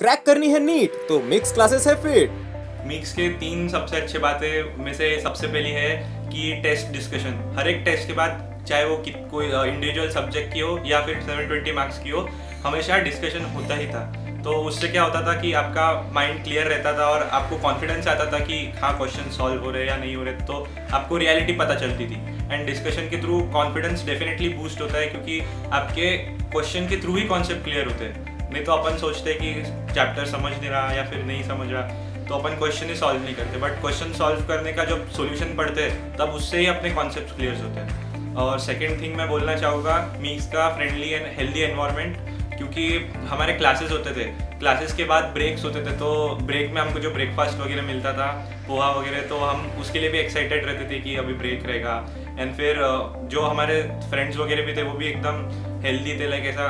Crack करनी है NEET तो मिक्स क्लासेस है फिट। मिक्स के 3 सबसे अच्छी बातें में से सबसे पहली है कि टेस्ट डिस्कशन। हर एक टेस्ट के बाद, चाहे वो कोई इंडिविजुअल सब्जेक्ट की हो या फिर 720 मार्क्स की हो, हमेशा डिस्कशन होता ही था। तो उससे क्या होता था कि आपका माइंड क्लियर रहता था और आपको कॉन्फिडेंस आता था कि हाँ, क्वेश्चन सॉल्व हो रहे हैं या नहीं हो रहे, तो आपको रियलिटी पता चलती थी। एंड डिस्कशन के थ्रू कॉन्फिडेंस डेफिनेटली बूस्ट होता है, क्योंकि आपके क्वेश्चन के थ्रू ही कॉन्सेप्ट क्लियर होते हैं। नहीं तो अपन सोचते हैं कि चैप्टर समझ नहीं रहा या फिर नहीं समझ रहा, तो अपन क्वेश्चन ही सॉल्व नहीं करते। बट क्वेश्चन सॉल्व करने का जब सॉल्यूशन पढ़ते हैं तब उससे ही अपने कॉन्सेप्ट क्लियर होते हैं। और सेकंड थिंग मैं बोलना चाहूँगा, मिक्स का फ्रेंडली एंड हेल्दी एनवायरनमेंट, क्योंकि हमारे क्लासेस होते थे, क्लासेस के बाद ब्रेक्स होते थे, तो ब्रेक में हमको जो ब्रेकफास्ट वगैरह मिलता था, पोहा वगैरह, तो हम उसके लिए भी एक्साइटेड रहते थे कि अभी ब्रेक रहेगा। एंड फिर जो हमारे फ्रेंड्स वगैरह भी थे वो भी एकदम हेल्दी थे, लाइक ऐसा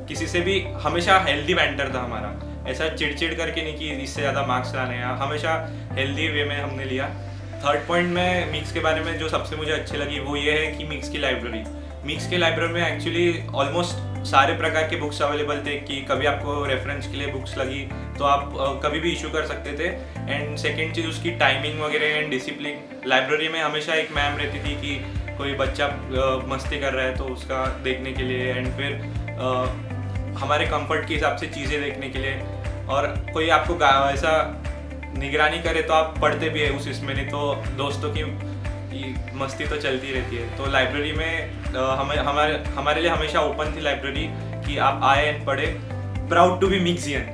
किसी से भी हमेशा हेल्दी बैंटर था हमारा, ऐसा चिड़चिड़ करके नहीं कि इससे ज़्यादा मार्क्स लाने हैं, हमेशा हेल्दी वे में हमने लिया। थर्ड पॉइंट में मिक्स के बारे में जो सबसे मुझे अच्छी लगी वो ये है कि मिक्स की लाइब्रेरी में एक्चुअली ऑलमोस्ट सारे प्रकार के बुक्स अवेलेबल थे, कि कभी आपको रेफरेंस के लिए बुक्स लगी तो आप कभी भी इशू कर सकते थे। एंड सेकेंड चीज़ उसकी टाइमिंग वगैरह एंड डिसिप्लिन। लाइब्रेरी में हमेशा एक मैम रहती थी कि कोई बच्चा मस्ती कर रहा है तो उसका देखने के लिए, एंड फिर हमारे कंफर्ट के हिसाब से चीज़ें देखने के लिए, और कोई आपको ऐसा निगरानी करे तो आप पढ़ते भी है उस इसमें, नहीं तो दोस्तों की मस्ती तो चलती रहती है। तो लाइब्रेरी में हमारे लिए हमेशा ओपन थी लाइब्रेरी कि आप आए एंड पढ़े। Proud to be मिक्सियन।